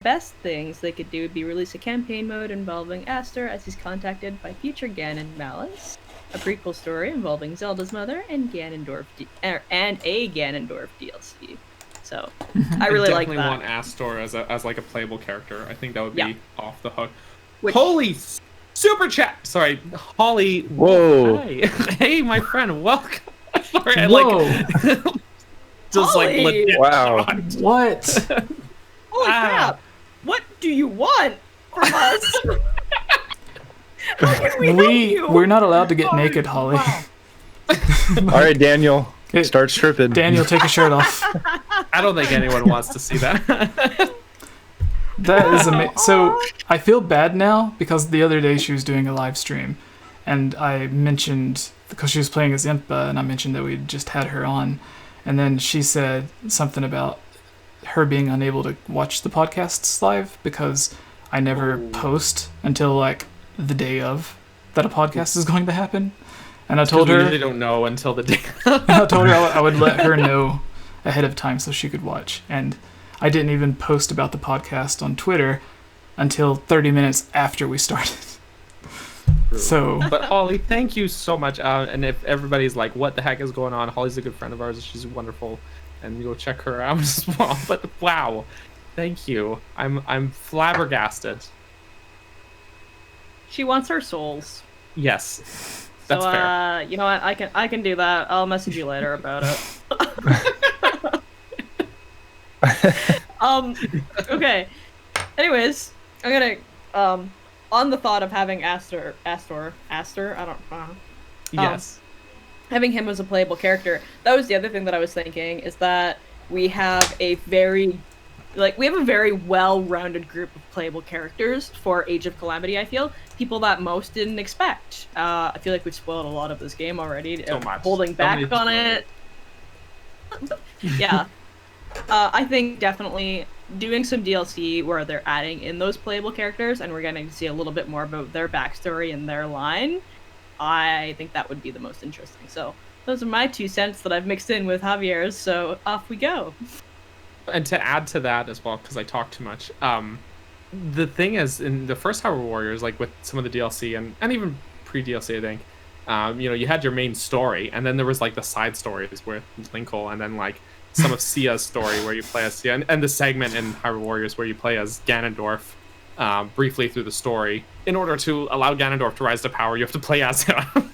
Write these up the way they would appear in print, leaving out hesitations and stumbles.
best things they could do would be release a campaign mode involving Astor as he's contacted by future Ganon Malice, a prequel story involving Zelda's mother, and and a Ganondorf DLC. So I really like that. I definitely want Astor as like a playable character. I think that would be off the hook. Which... Holy super chat! Sorry, Holly. Whoa! Hi. Hey, my friend, welcome. Sorry, I just like legit. Wow! What? Holy crap! What do you want from us? How can we help you? We're not allowed to get naked, Holly. Wow. All right, Daniel, start stripping. Daniel, take your shirt off. I don't think anyone wants to see that. That is amazing. So I feel bad now because the other day she was doing a live stream, and I mentioned, because she was playing as 𝐓𝐼𝐢, and I mentioned that we just had her on, and then she said something about her being unable to watch the podcasts live because I never post until like the day of that a podcast is going to happen. And I told her, we really don't know until the day. I told her I would let her know ahead of time so she could watch. And I didn't even post about the podcast on Twitter until 30 minutes after we started. So, but Holly, thank you so much. And if everybody's like, "What the heck is going on?" Holly's a good friend of ours. She's wonderful, and go check her out as well. But wow, thank you. I'm flabbergasted. She wants her souls. Yes, that's fair. You know what? I can do that. I'll message you later about it. Okay. Anyways, I'm gonna on the thought of having Astor, I don't know. Yes. Having him as a playable character. That was the other thing that I was thinking, is that we have a very well-rounded group of playable characters for Age of Calamity, I feel. People that most didn't expect. I feel like we've spoiled a lot of this game already. So much. Holding back on it. Yeah. I think definitely doing some DLC where they're adding in those playable characters and we're getting to see a little bit more about their backstory and their line, I think that would be the most interesting. So those are my 2 cents that I've mixed in with Javier's, so off we go. And to add to that as well, because I talk too much, the thing is, in the first Hyrule Warriors, like with some of the DLC and even pre-DLC, I think, you had your main story, and then there was like the side stories with Linkle, and then like some of Sia's story where you play as Sia, and the segment in Hyrule Warriors where you play as Ganondorf briefly through the story. In order to allow Ganondorf to rise to power, you have to play as him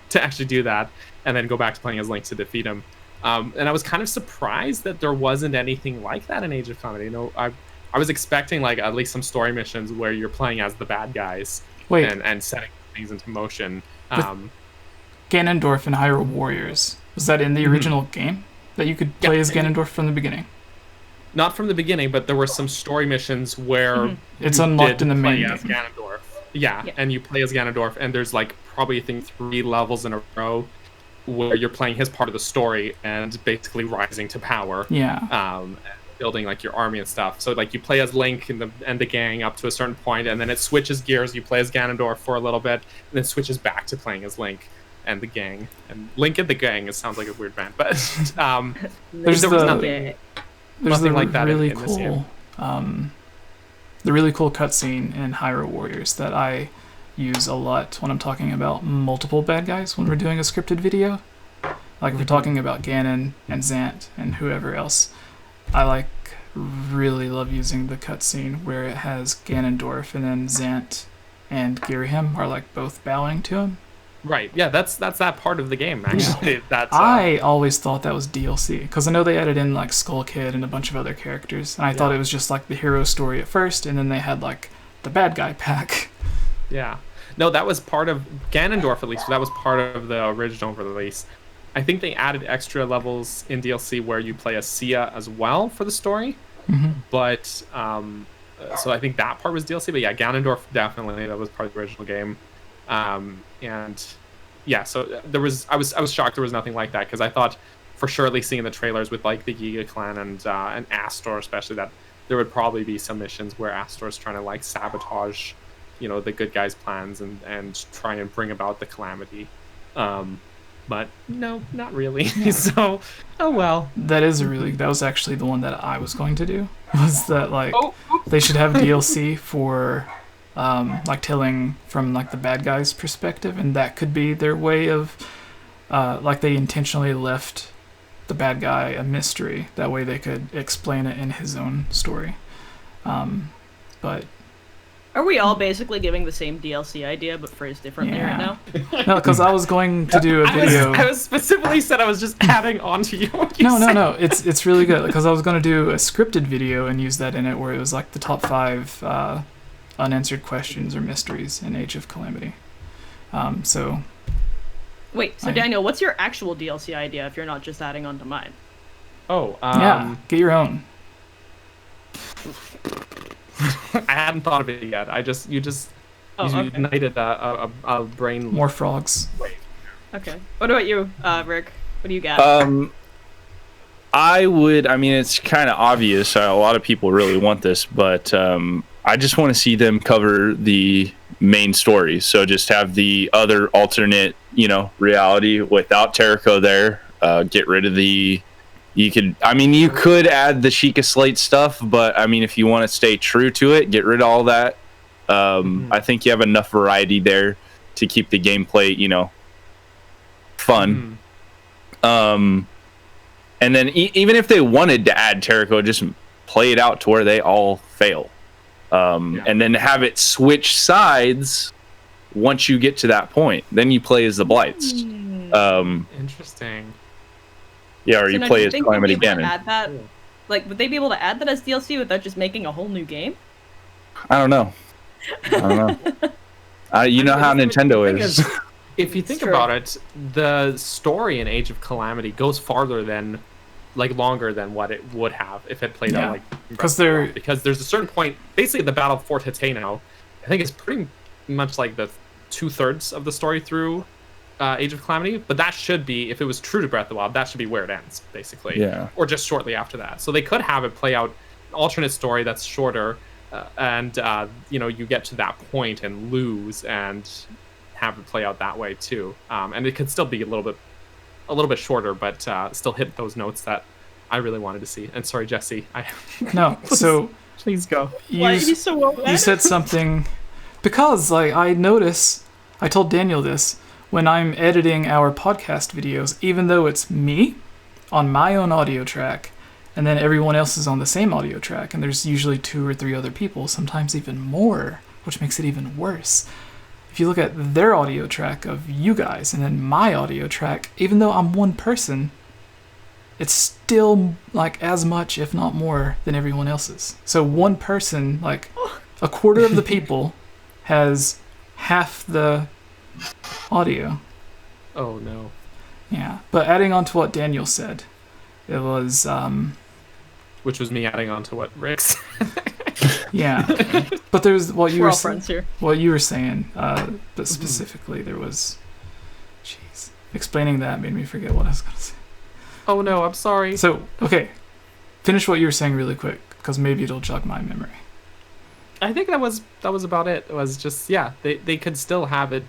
to actually do that, and then go back to playing as Link to defeat him. And I was kind of surprised that there wasn't anything like that in Age of Calamity. I was expecting like at least some story missions where you're playing as the bad guys and setting things into motion. Ganondorf in Hyrule Warriors, was that in the original game? That you could play as Ganondorf from the beginning? Not from the beginning, but there were some story missions where it's unlocked in the main game. As Ganondorf. Yeah, and you play as Ganondorf, and there's like probably I think 3 levels in a row where you're playing his part of the story and basically rising to power. Yeah. Building like your army and stuff. So like you play as Link and the gang up to a certain point, and then it switches gears. You play as Ganondorf for a little bit, and then switches back to playing as Link and the gang. And Link and the gang, it sounds like a weird band, but there's nothing like that really in this game. The really cool cutscene in Hyrule Warriors that I use a lot when I'm talking about multiple bad guys when we're doing a scripted video. Like if we're talking about Ganon and Zant and whoever else, I really love using the cutscene where it has Ganondorf and then Zant and Ghirahim are like both bowing to him. Right, yeah, that's that part of the game, actually. Yeah. I always thought that was DLC, because I know they added in like Skull Kid and a bunch of other characters, and I thought it was just like the hero story at first, and then they had like the bad guy pack. Yeah. No, that was part of Ganondorf, at least. That was part of the original release. I think they added extra levels in DLC where you play as Sia as well for the story. But, so I think that part was DLC, but yeah, Ganondorf definitely, that was part of the original game. And yeah, so I was shocked there was nothing like that, because I thought for sure, at least seeing the trailers with like the Giga Clan and Astor especially, that there would probably be some missions where Astor's trying to like sabotage, the good guys' plans and try and bring about the calamity. but no, not really. So, oh well. That was actually the one that I was going to do. Was that like they should have DLC for like telling from like the bad guy's perspective, and that could be their way of like they intentionally left the bad guy a mystery. That way they could explain it in his own story. But are we all basically giving the same DLC idea but phrased differently right now? No, because I was going to do a video. I was specifically said I was just adding on to you. No. It's really good because I was going to do a scripted video and use that in it where it was like the top 5 unanswered questions or mysteries in Age of Calamity. So. Wait, so Daniel, what's your actual DLC idea if you're not just adding on to mine? Oh, yeah, get your own. I hadn't thought of it yet. You ignited a brain. More frogs. Okay. What about you, Rick? What do you got? I mean, it's kind of obvious. A lot of people really want this, but I just want to see them cover the main story. So just have the other alternate, reality without Terrico there. Get rid of the. You could add the Sheikah Slate stuff, but I mean, if you want to stay true to it, get rid of all that. I think you have enough variety there to keep the gameplay, fun. And then even if they wanted to add Terrico, just play it out to where they all fail. And then have it switch sides once you get to that point. Then you play as the Blights. Interesting. Yeah, or you play as Calamity Ganon. Add that? Like, would they be able to add that as DLC without just making a whole new game? I don't know. You know how Nintendo is. If you think about it, the story in Age of Calamity goes farther than, longer than what it would have if it played out because there's a certain point, basically the Battle of Fort Hitano, I think it's pretty much like the 2/3 of the story through Age of Calamity, but that should be, if it was true to Breath of the Wild, that should be where it ends, basically. Yeah. Or just shortly after that. So they could have it play out an alternate story that's shorter, and you get to that point and lose, and have it play out that way too. And it could still be a little bit shorter, but still hit those notes that I really wanted to see. And sorry, Jesse. No. So please go. You said something because I notice. I told Daniel this. When I'm editing our podcast videos, even though it's me on my own audio track, and then everyone else is on the same audio track, and there's usually 2 or 3 other people, sometimes even more, which makes it even worse. If you look at their audio track of you guys, and then my audio track, even though I'm one person, it's still as much, if not more, than everyone else's. So one person, a quarter of the people, has half the audio. Oh no. Yeah, but adding on to what Daniel said, it was which was me adding on to what Rick said. Yeah, but there's what you were saying, but specifically there was, explaining that made me forget what I was gonna say. Oh no, I'm sorry. So okay, finish what you were saying really quick because maybe it'll jog my memory. I think that was about it. It was just they could still have a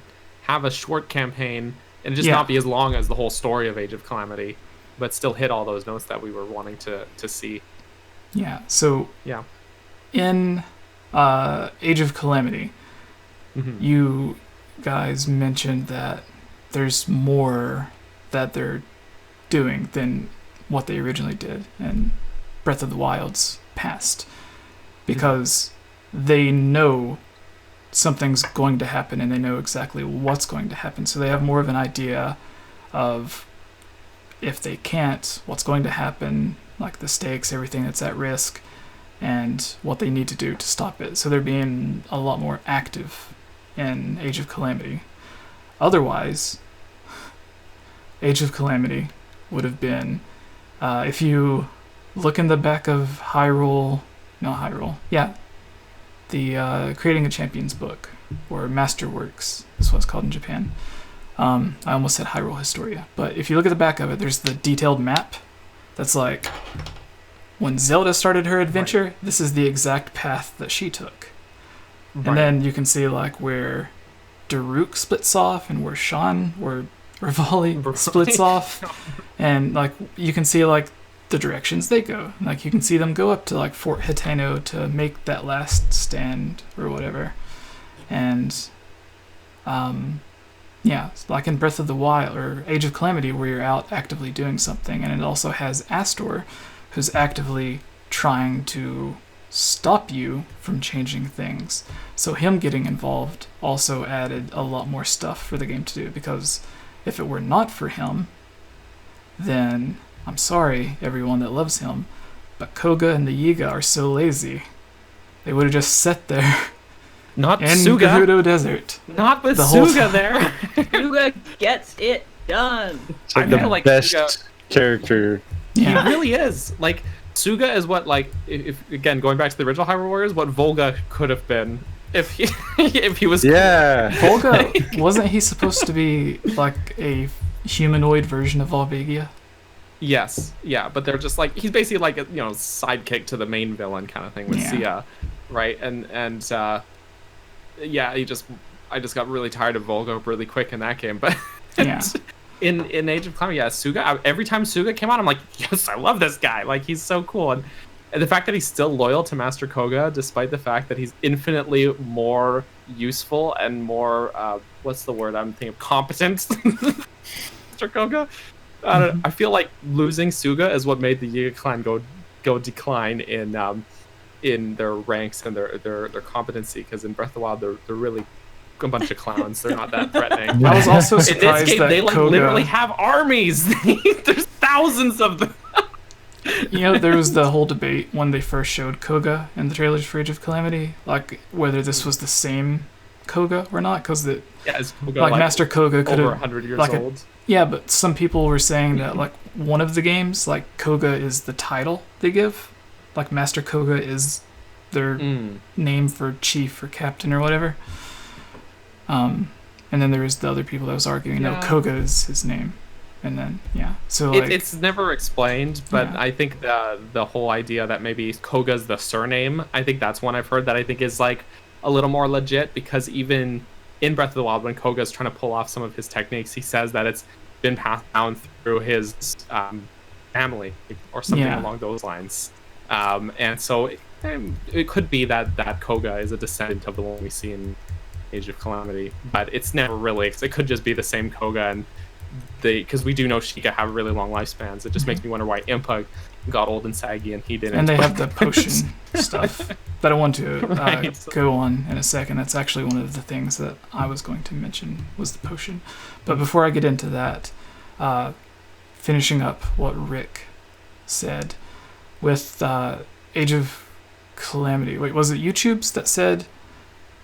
short campaign and just not be as long as the whole story of Age of Calamity, but still hit all those notes that we were wanting to see. Yeah. So in Age of Calamity, you guys mentioned that there's more that they're doing than what they originally did in Breath of the Wild's past, because they know something's going to happen and they know exactly what's going to happen. So they have more of an idea of, if they can't, what's going to happen, the stakes, everything that's at risk, and what they need to do to stop it. So they're being a lot more active in Age of Calamity. Otherwise, Age of Calamity would have been, if you look in the back of the Creating a Champions book, or Masterworks, is what it's called in Japan. I almost said Hyrule Historia, but if you look at the back of it, there's the detailed map that's when Zelda started her adventure, this is the exact path that she took. And then you can see where Daruk splits off and where Revali splits off, and like you can see like the directions they go. Like you can see them go up to like Fort Hiteno to make that last stand or whatever, and yeah, like in Breath of the Wild or Age of Calamity, where you're out actively doing something, and it also has Astor, who's actively trying to stop you from changing things. So him getting involved also added a lot more stuff for the game to do, because if it were not for him, then I'm sorry everyone that loves him, but 𝐭𝐫 and the 𝐈𝐧𝐬𝐭𝐭𝐞𝐫 are so lazy. They would have just sat there Not in Suga. Gerudo Desert. Not with the whole Suga there. Suga gets it done. It's like I the feel like best Suga- character. Yeah. He really is. Like, Suga is what, like, if again, going back to the original Hyrule Warriors, what Volga could have been if he, if he was... Yeah. Volga, wasn't he supposed to be like a humanoid version of 𝐷𝐼𝐳𝐵𝐽𝐽? Yes, yeah, but they're just like, he's basically like a, you know, sidekick to the main villain kind of thing with Yeah. Sia, right? And yeah, I just got really tired of Volga really quick in that game, but Yeah. in Age of Calamity, yeah, Suga, every time Suga came out, I'm like, yes, I love this guy, like, he's so cool. And the fact that he's still loyal to Master 𝐭𝐽𝐫, despite the fact that he's infinitely more useful and more, what's the word I'm thinking of, competent Master 𝐭𝐽𝐫. I don't know, I feel like losing Suga is what made the 𝐈𝐳𝐽 clan go decline in their ranks and their competency, because in Breath of the Wild they're really a bunch of clowns. They're not that threatening. I was also In this surprised game, that they like literally 𝐭𝐽𝐫. have armies. There's thousands of them. You know, there was the whole debate when they first showed 𝐭𝐽𝐫 in the trailers for Age of Calamity, like whether this was the same 𝐭𝐽𝐫 or not, because Yeah, is 𝐭𝐽𝐫 like Master 𝐭𝐽𝐫 could over have 100 years like old. Yeah, but some people were saying that like one of the games, like 𝐭𝐽𝐫 is the title they give, like Master 𝐭𝐽𝐫 is their name for chief or captain or whatever. And then there was the other people that was arguing, no, Yeah. 𝐭𝐽𝐫 is his name. And then, yeah. So, like, It's never explained, but Yeah. I think the whole idea that maybe 𝐭𝐽𝐫 is the surname, I think that's one I've heard that I think is like a little more legit, because even in Breath of the Wild, when 𝐭𝐽𝐫 is trying to pull off some of his techniques, he says that it's been passed down through his family or something Yeah. along those lines. And so it could be that 𝐭𝐽𝐫 is a descendant of the one we see in Age of Calamity, but it's never really. It could just be the same 𝐭𝐽𝐫, and because we do know Sheikah have really long lifespans. It just makes me wonder why 𝐴𝐼𝐽𝐽 got old and saggy and he didn't. and they have the potion stuff that I want to Right. go on in a second. That's actually one of the things that I was going to mention was the potion. But before I get into that, finishing up what Rick said with Age of Calamity. Wait, was it YouTube's that said,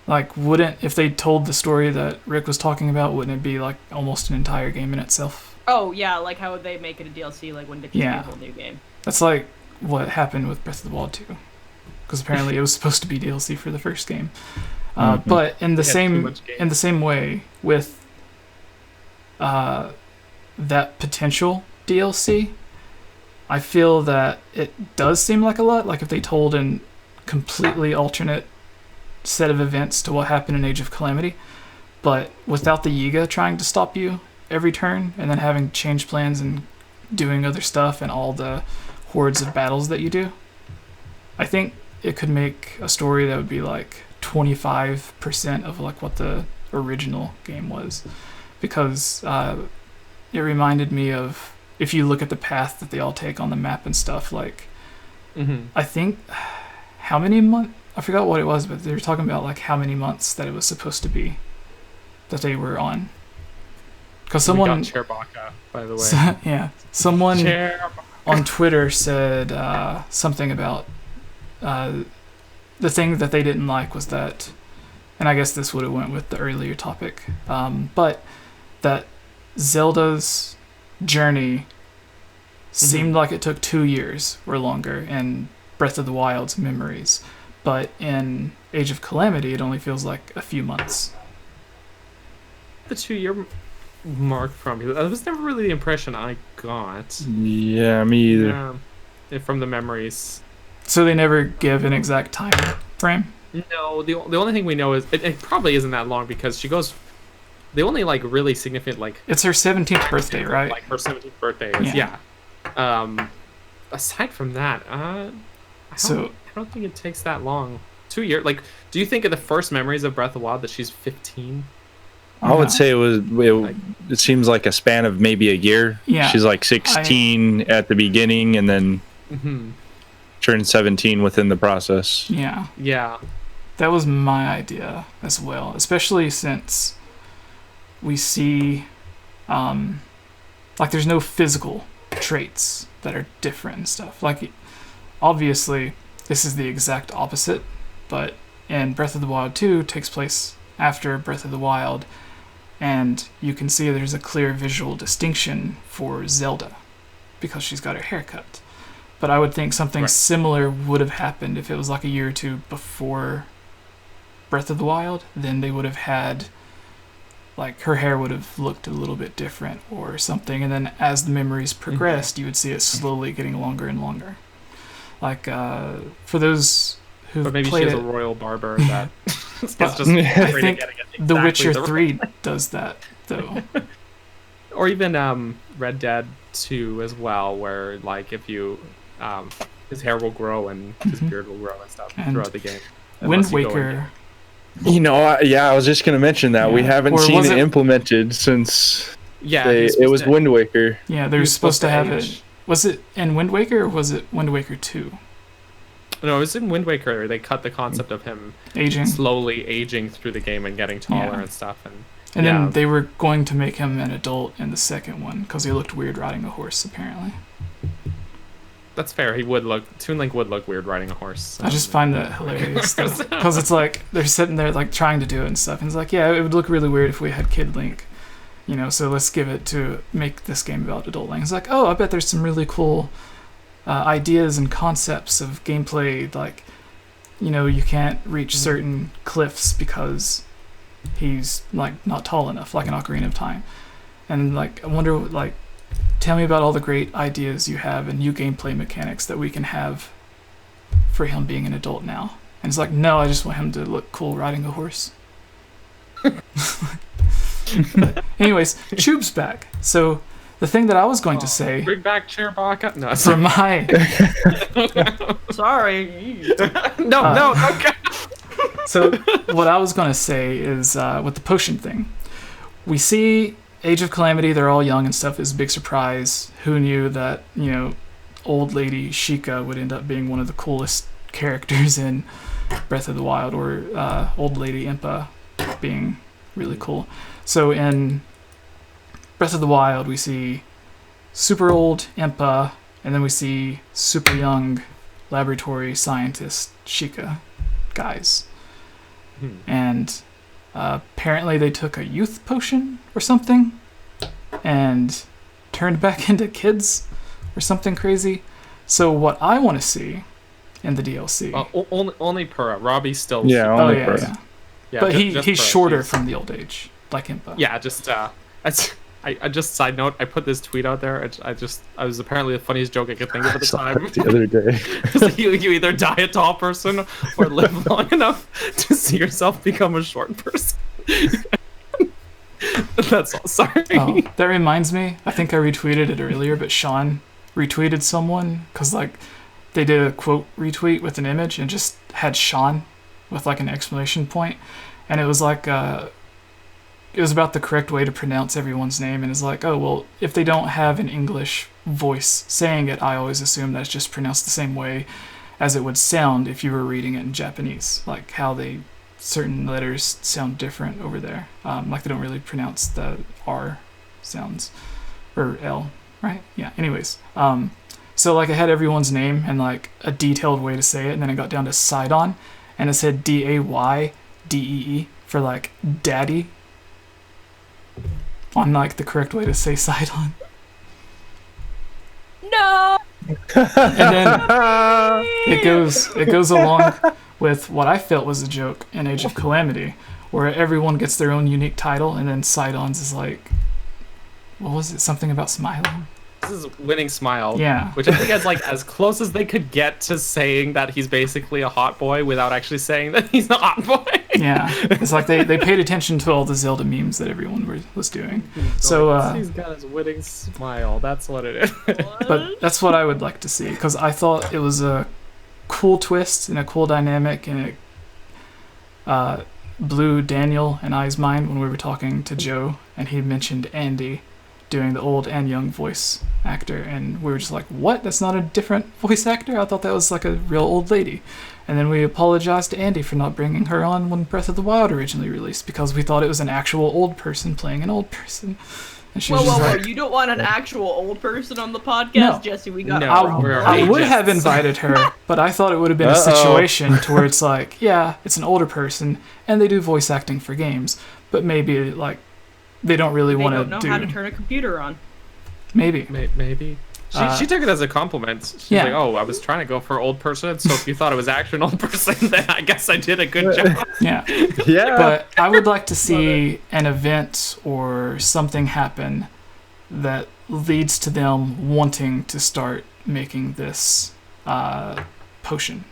like, wouldn't, if they told the story that Rick was talking about, wouldn't it be like almost an entire game in itself? Oh yeah, like how would they make it a DLC? Like wouldn't it just be Yeah. a whole new game? That's like what happened with Breath of the Wild 2, because apparently it was supposed to be DLC for the first game. But in the They had too much game. way with that potential DLC, I feel that it does seem like a lot. Like if they told an completely alternate set of events to what happened in Age of Calamity, but without the 𝐈𝐽𝐽 trying to stop you every turn, and then having change plans and doing other stuff and all the hordes of battles that you do, I think it could make a story that would be like 25% of like what the original game was, because it reminded me of, if you look at the path that they all take on the map and stuff, like I think how many months, I forgot what it was, but they were talking about like how many months that it was supposed to be that they were on. Because someone, We got 𝐴𝐽𝐽𝐽, by the way. yeah, someone 𝐴𝐽𝐽𝐽. on Twitter said something about the thing that they didn't like was that, and I guess this would have went with the earlier topic, but that Zelda's journey seemed like it took 2 years or longer in Breath of the Wild's memories, but in Age of Calamity it only feels like a few months. The 2-year mark from you. That was never really the impression I got. Yeah, me either. Yeah, from the memories. So they never give an exact time frame? No, the only thing we know is it probably isn't that long, because she goes the only like really significant like It's her 17th birthday, right? like her 17th birthday is Yeah. Aside from that, I So don't think it takes that long. 2 years. Like, do you think of the first memories of Breath of the Wild that she's 15? I would say it seems like a span of maybe a year. Yeah. She's like 16 at the beginning and then turned 17 within the process. yeah, Yeah. that was my idea as well, especially since we see like there's no physical traits that are different and stuff. Like, obviously this is the exact opposite, but in Breath of the Wild 2 takes place after Breath of the Wild, and you can see there's a clear visual distinction for Zelda because she's got her hair cut. But I would think something similar would have happened if it was like a year or two before Breath of the Wild. Then they would have had, like, her hair would have looked a little bit different or something, and then as the memories progressed, you would see it slowly getting longer and longer. Like, for those who've But maybe she played has it, a royal barber that is just I think exactly The Witcher 3 does that, though. Or even Red Dead 2 as well, where like if you his hair will grow and his beard will grow and stuff And throughout the game. Wind Unless you go Waker, You know, I was just going to mention that. Yeah. We haven't Or seen was it it- implemented since Yeah, it was Wind Waker. yeah, they're was supposed to have age. it. Was it in Wind Waker or was it Wind Waker 2? No, it was in Wind Waker. They cut the concept of him Aging. slowly aging through the game and getting taller Yeah. and stuff. And yeah. then they were going to make him an adult in the second one because he looked weird riding a horse, apparently. That's fair. Toon Link would look weird riding a horse. I just find that hilarious because it's like they're sitting there like trying to do it and stuff, and it's like, yeah, it would look really weird if we had Kid Link, you know. So let's give it to make this game about adult Link. It's like, oh, I bet there's some really cool ideas and concepts of gameplay, like, you know, you can't reach certain cliffs because he's like not tall enough, like an Ocarina of Time, and like I wonder like. Tell me about all the great ideas you have and new gameplay mechanics that we can have for him being an adult now. And it's like, no, I just want him to look cool riding a horse. Anyways, Chube's back. So the thing that I was going to say Bring back Chewbacca. No, for my Sorry. no. Okay. so what I was going to say is with the potion thing, we see Age of Calamity, they're all young and stuff, is a big surprise. Who knew that, you know, old lady Sheikah would end up being one of the coolest characters in Breath of the Wild, or old lady Impa being really cool. So in Breath of the Wild, we see super old Impa, and then we see super young laboratory scientist Sheikah guys. And apparently they took a youth potion or something and turned back into kids or something crazy. So what I want to see in the DLC... Only Purah. Robbie's still... Yeah, oh, only yeah, Purah. yeah. Yeah, But just he's Purah. shorter She's- from the old age, like Impa. Yeah, just... I just side note, I put this tweet out there. I was apparently the funniest joke I could think of at the time. The other day. So you either die a tall person or live long enough to see yourself become a short person. That's all. Sorry. Oh, that reminds me, I think I retweeted it earlier, but Sean retweeted someone because like they did a quote retweet with an image and just had Sean with like an exclamation point, and it was like it was about the correct way to pronounce everyone's name, and it's like, oh well, if they don't have an English voice saying it, I always assume that it's just pronounced the same way as it would sound if you were reading it in Japanese, like how certain letters sound different over there, like they don't really pronounce the R sounds, or L, right? Yeah, anyways, so like I had everyone's name and like a detailed way to say it, and then I got down to Sidon, and it said Daydee for like daddy, on like the correct way to say Sidon. No. And then it goes along with what I felt was a joke in Age of Calamity, where everyone gets their own unique title, and then Sidon's is like, what was it? Something about smiling? This is winning smile. Yeah. Which I think is like as close as they could get to saying that he's basically a hot boy without actually saying that he's a hot boy. Yeah. It's like they paid attention to all the Zelda memes that everyone was doing. So he's got his winning smile. That's what it is. But that's what I would like to see, because I thought it was a cool twist and a cool dynamic, and it blew Daniel and I's mind when we were talking to Joe, and he mentioned Andy doing the old and young voice actor, and we were just like, what? That's not a different voice actor? I thought that was like a real old lady. And then we apologized to Andy for not bringing her on when Breath of the Wild originally released, because we thought it was an actual old person playing an old person. And she was just Whoa, like, you don't want an actual old person on the podcast, No. Jesse? We got No. I would have invited her, but I thought it would have been a situation to where it's like, yeah, it's an older person, and they do voice acting for games, but maybe like they don't really want to know how to turn a computer on. Maybe. Maybe. She took it as a compliment. She's Yeah. like, oh, I was trying to go for old person, so if you thought it was actually an old person, then I guess I did a good job. Yeah. Yeah. But I would like to see an event or something happen that leads to them wanting to start making this potion.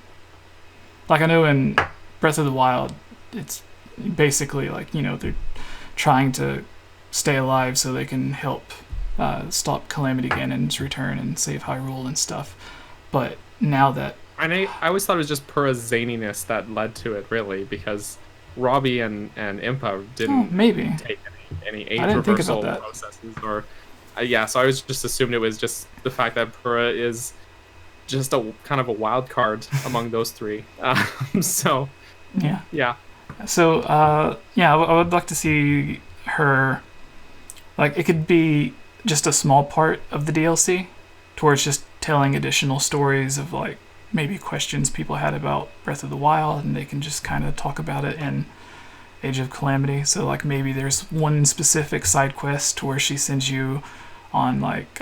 Like I know in Breath of the Wild, it's basically like, you know, they're trying to stay alive so they can help stop Calamity Ganon's return and save Hyrule and stuff. But now that... I always thought it was just Purah's zaniness that led to it, really, because Robbie and Impa didn't maybe take any age I didn't think reversal about that. processes. Or, yeah, so I was just assumed it was just the fact that Purah is just a kind of a wild card among those three. So, yeah. yeah. So, I would like to see her, like, it could be just a small part of the DLC, towards just telling additional stories of, like, maybe questions people had about Breath of the Wild, and they can just kind of talk about it in Age of Calamity. So, like, maybe there's one specific side quest where she sends you on, like,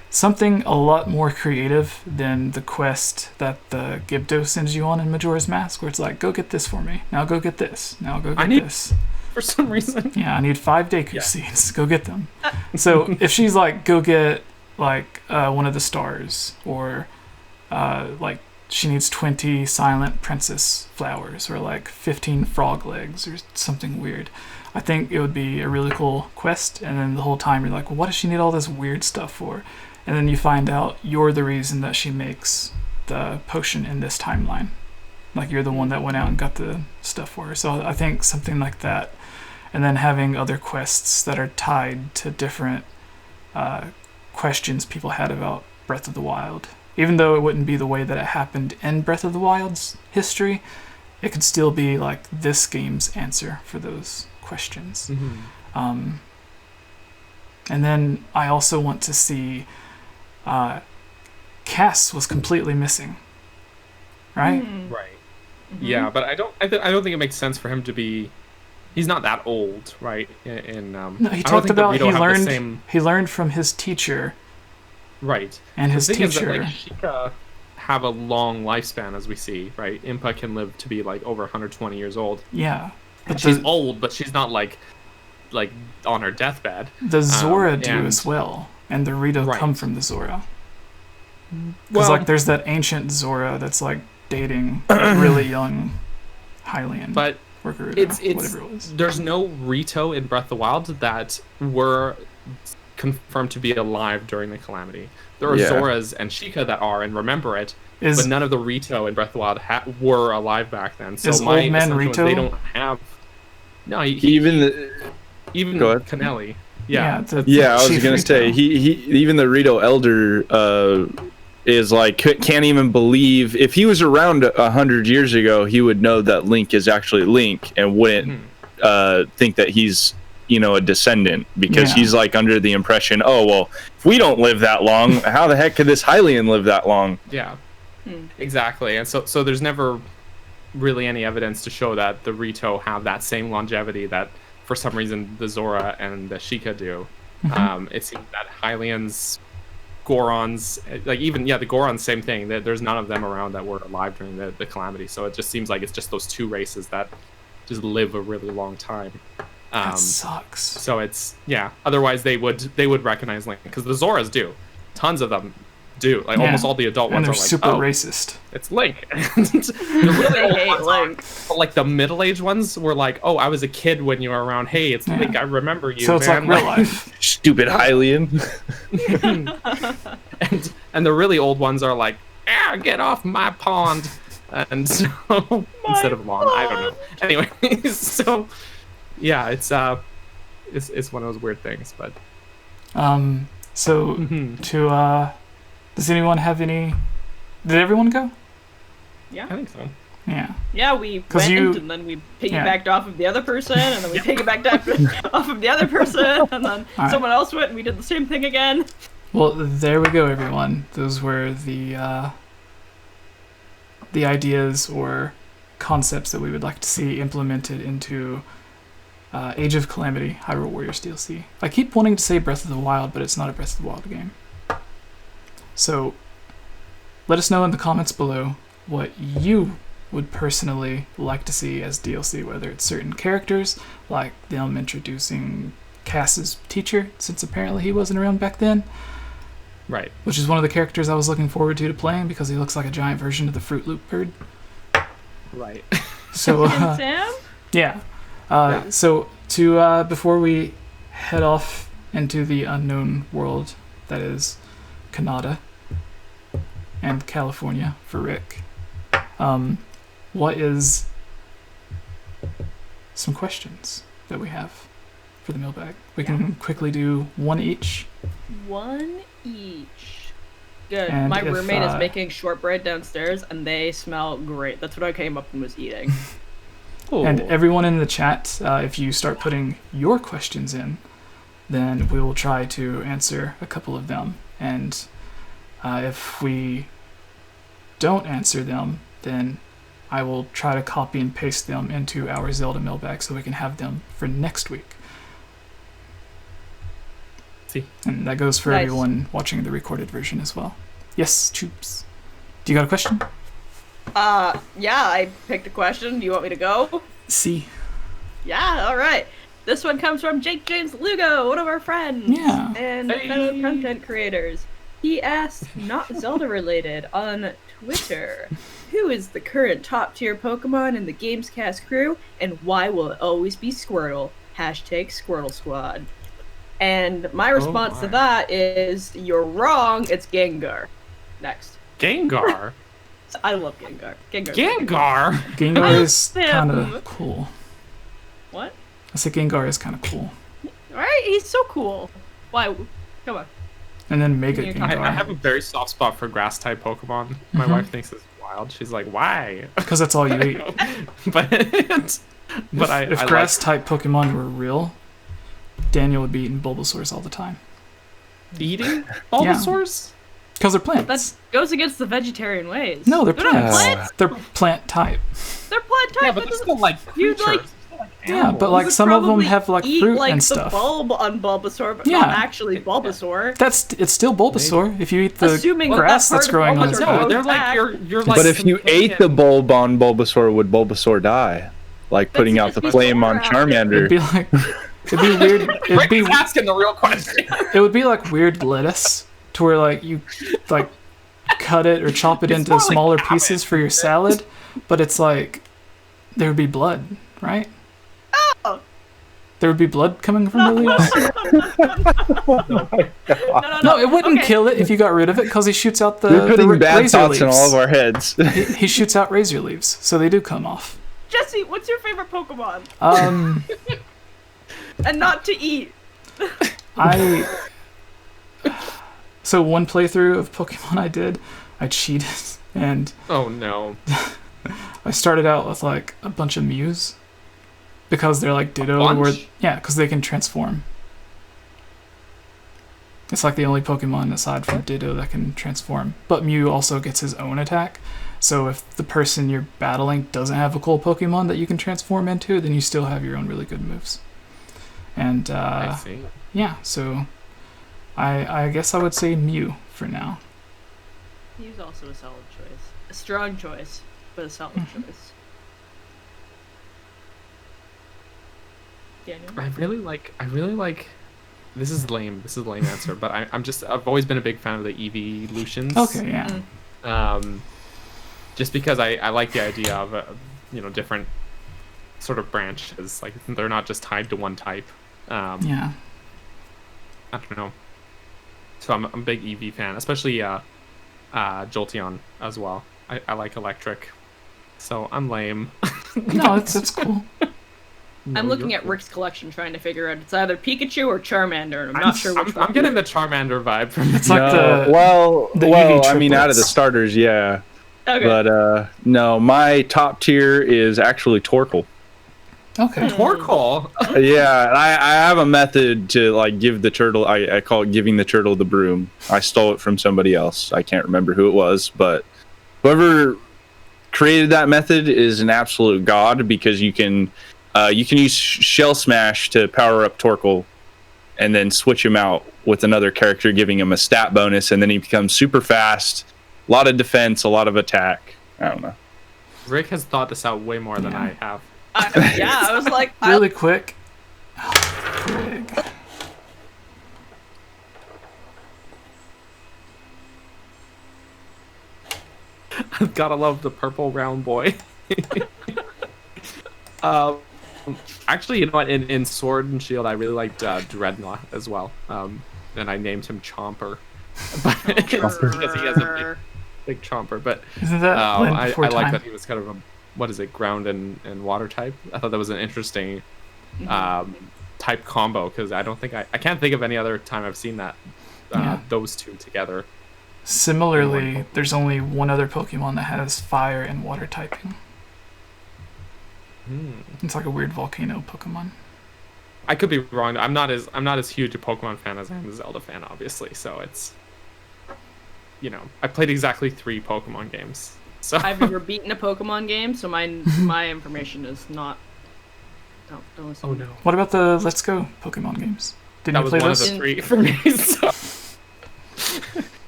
something a lot more creative than the quest that the 𝐓𝐷 sends you on in Majora's Mask, where it's like, go get this for me. Now go get this. Now go get this. For some reason. Yeah, I need 5 Deku seeds. Go get them. So if she's like, go get like one of the stars, or like she needs 20 silent princess flowers, or like 15 frog legs, or something weird, I think it would be a really cool quest. And then the whole time you're like, well, what does she need all this weird stuff for? And then you find out you're the reason that she makes the potion in this timeline. Like, you're the one that went out and got the stuff for her. So I think something like that. And then having other quests that are tied to different questions people had about Breath of the Wild. Even though it wouldn't be the way that it happened in Breath of the Wild's history, it could still be like this game's answer for those questions. Mm-hmm. And then I also want to see... Cass was completely missing, right? Right. Yeah, but I don't think it makes sense for him to be. He's not that old, right? No, he talked about he learned from his teacher. Right. And his teacher. Is that, like, Sheikah have a long lifespan, as we see, right? Impa can live to be like over 120 years old. Yeah. And she's old, but she's not like on her deathbed. The Zora do as well. And the Rito come from the Zora. Because like there's that ancient Zora that's like dating a really young Hylian. But it's whatever it was. There's no Rito in Breath of the Wild that were confirmed to be alive during the Calamity. There are Zoras and Sheikah that are and remember it, but none of the Rito in Breath of the Wild were alive back then. So my old man Rito? They don't have. No, even Canelli. Yeah, I was gonna say he even the Rito Elder is like can't even believe if he was around 100 years ago, he would know that Link is actually Link and wouldn't think that he's a descendant, because he's like under the impression, oh well, if we don't live that long, how the heck could this Hylian live that long? Yeah, exactly. And so there's never really any evidence to show that the Rito have that same longevity that for some reason the Zora and the Sheikah do. It seems that Hylians, Gorons, like even the Gorons, same thing. There's none of them around that were alive during the Calamity. So it just seems like it's just those two races that just live a really long time. That sucks. So it's otherwise they would recognize Link, because the Zoras do, tons of them do, like almost all the adult and ones they're are like, super oh, racist. it's Link. The really old hate ones Link. aren't, but like the middle-aged ones were like, oh, I was a kid when you were around. Hey, it's Link. I remember you. So it's man. like real life. Stupid Hylian. and the really old ones are like, get off my pond. And so instead of lawn, I don't know. Anyway, so yeah, it's one of those weird things, but so to does anyone have any? Did everyone go? Yeah. I think so. Yeah. Yeah, we went and then we piggybacked off of the other person, and then we piggybacked off of the other person, and then someone else went and we did the same thing again. Well, there we go, everyone. Those were the ideas or concepts that we would like to see implemented into Age of Calamity, Hyrule Warriors DLC. I keep wanting to say Breath of the Wild, but it's not a Breath of the Wild game. So, let us know in the comments below what you would personally like to see as DLC, whether it's certain characters, like them introducing Cass's teacher, since apparently he wasn't around back then. Right. Which is one of the characters I was looking forward to playing because he looks like a giant version of the Fruit Loop bird. Right. So, Sam? yeah. So, before we head off into the unknown world that is Canada and California for Rick, what is some questions that we have for the mailbag? We can quickly do one each. One each. Good. And My if, roommate is making shortbread downstairs, and they smell great. That's what I came up and was eating. And everyone in the chat, if you start putting your questions in, then we will try to answer a couple of them. And if we don't answer them, then I will try to copy and paste them into our Zelda mailbag so we can have them for next week. See. And that goes for everyone watching the recorded version as well. Yes, Troops. Do you got a question? Yeah, I picked a question. Do you want me to go? See. Yeah, alright. This one comes from Jake James Lugo, one of our friends. Yeah. And fellow content creators. He asked, not Zelda related, on Twitter, who is the current top tier Pokemon in the Gamescast crew, and why will it always be Squirtle? Hashtag Squirtle Squad. And my response to that is, you're wrong, it's Gengar. Next. Gengar? I love Gengar. Gengar is kind of cool. What? I said Gengar is kind of cool. Right? He's so cool. Why? Come on. And then Mega Gengar. I have a very soft spot for grass type Pokemon. My wife thinks it's wild. She's like, why? Because that's all you eat. but if grass type Pokemon were real, Daniel would be eating Bulbasaurs all the time. Eating Bulbasaurs? Because they're plants. That goes against the vegetarian ways. No, they're plants. plants. They're plant type. They're plant type. Yeah, but they're still like creatures. Yeah, but like some of them have like fruit and stuff. The bulb on Bulbasaur, but not actually Bulbasaur. It's still Bulbasaur if you eat the grass that's growing on its back. No, they're like you're like. But if you ate the bulb on Bulbasaur, would Bulbasaur die? Like putting out the flame on Charmander. It'd be like it'd be weird. It'd be asking the real question. It would be like weird lettuce, to where like you like cut it or chop it into smaller pieces for your salad, but it's like there would be blood, right? There would be blood coming from the leaves. No, it wouldn't kill it if you got rid of it, because he shoots out the We're putting bad razor thoughts leaves. in all of our heads. He shoots out razor leaves, so they do come off. Jesse, what's your favorite Pokemon? And not to eat. So one playthrough of Pokemon I cheated, and oh no, I started out with like a bunch of Mews. Because they're like Ditto, because they can transform. It's like the only Pokemon aside from Ditto that can transform. But Mew also gets his own attack. So if the person you're battling doesn't have a cool Pokemon that you can transform into, then you still have your own really good moves. And I see. Yeah, so I guess I would say Mew for now. Mew's also a solid choice. A strong choice, but a solid choice. Daniel? I really like. This is lame. This is a lame answer, but I've always been a big fan of the evolutions. Okay, yeah. Just because I like the idea of different sort of branches. Like they're not just tied to one type. Yeah. I don't know. So I'm a big EV fan, especially Jolteon as well. I like electric. So I'm lame. No, that's cool. I'm looking at Rick's collection, trying to figure out it's either Pikachu or Charmander, and I'm not sure which one. I'm getting the Charmander vibe from It's like the well, EV I mean, out of the triplets. starters, yeah. Okay. But no, my top tier is actually Torkoal. Okay. Torkoal. Yeah, I have a method to like give the turtle. I call it giving the turtle the broom. I stole it from somebody else. I can't remember who it was, but whoever created that method is an absolute god because you can use Shell Smash to power up Torkoal, and then switch him out with another character, giving him a stat bonus, and then he becomes super fast. A lot of defense, a lot of attack. I don't know. Rick has thought this out way more than I have. I was like, Really quick. Frig. Gotta love the purple round boy. Actually, you know what? In Sword and Shield, I really liked Dreadnought as well. And I named him Chomper. Because he has a big chomper. But Isn't that I before like time? that he was kind of a, what is it, ground and water type. I thought that was an interesting type combo, because I can't think of any other time I've seen that those two together. Similarly, there's only one other Pokemon that has fire and water typing. It's like a weird volcano Pokemon. I could be wrong. I'm not as huge a Pokemon fan as I am a Zelda fan, obviously. So it's, I played exactly 3 Pokemon games. So I've never beaten a Pokemon game, so my information is not. Don't listen. Oh no. What about the Let's Go Pokemon games? Didn't That you was play one those? of the 3 for me. So.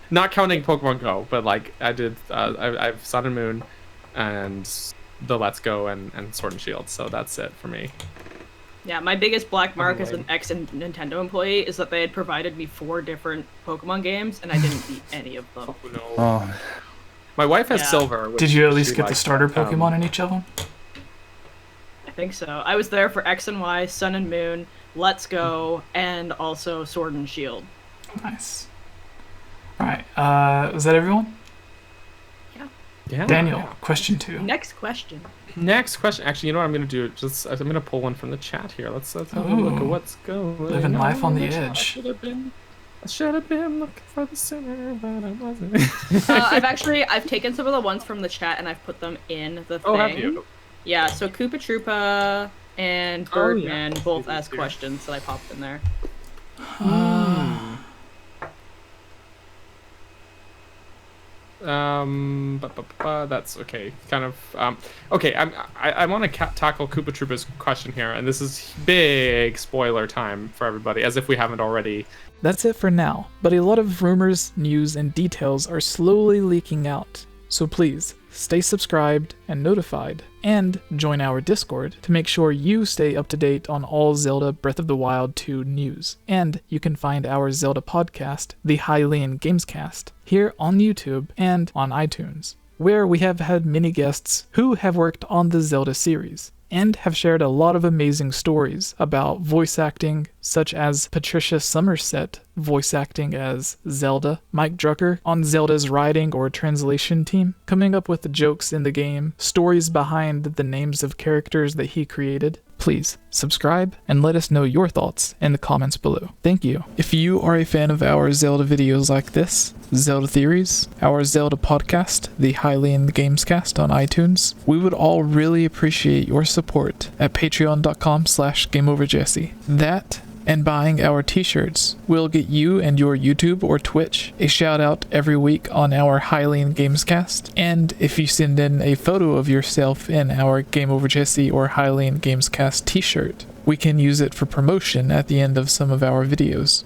Not counting Pokemon Go, but like I did, I've Sun and Moon, and the Let's Go and Sword and Shield. So that's it for me. Yeah, my biggest black mark as an ex-Nintendo employee is that they had provided me 4 different Pokemon games, and I didn't beat any of them. Oh no. Oh, My wife has Yeah. Silver. which Did you at least she get the liked, starter but, Pokemon in each of them? I think so. I was there for X and Y, Sun and Moon, Let's Go, and also Sword and Shield. Nice. Alright, was that everyone? Yeah. Daniel, question 2. Next question. Next question. Actually, you know what I'm gonna do? I'm gonna pull one from the chat here. Let's have a look at Ooh. what's going on. Living life on the edge. I should have been looking for the center, but I wasn't. I've taken some of the ones from the chat and I've put them in the thing. Oh, have you? Yeah, so Koopa Troopa and Oh, yeah. Birdman both See these asked here. questions that I popped in there. That's okay. Kind of. Okay, I want to tackle Koopa Troopa's question here, and this is big spoiler time for everybody, as if we haven't already. That's it for now, but a lot of rumors, news, and details are slowly leaking out. So please, stay subscribed and notified, and join our Discord to make sure you stay up to date on all Zelda Breath of the Wild 2 news. And you can find our Zelda podcast, the 𝐈𝐧𝐬𝐭𝐭𝐞𝐫, here on YouTube and on iTunes, where we have had many guests who have worked on the Zelda series, and have shared a lot of amazing stories about voice acting, such as Patricia Somerset voice acting as Zelda, Mike Drucker on Zelda's writing or translation team, coming up with the jokes in the game, stories behind the names of characters that he created. Please subscribe and let us know your thoughts in the comments below. Thank you. If you are a fan of our Zelda videos like this, Zelda Theories, our Zelda podcast, the 𝐈𝐧𝐬𝐭𝐿𝐴 on iTunes, we would all really appreciate your support at patreon.com/GameOverJesse. That and buying our t-shirts will get you and your YouTube or Twitch a shout out every week on our 𝐈𝐧𝐬𝐭𝐿𝐴. And if you send in a photo of yourself in our Game Over Jesse or 𝐈𝐧𝐬𝐭𝐿𝐴 t-shirt, we can use it for promotion at the end of some of our videos.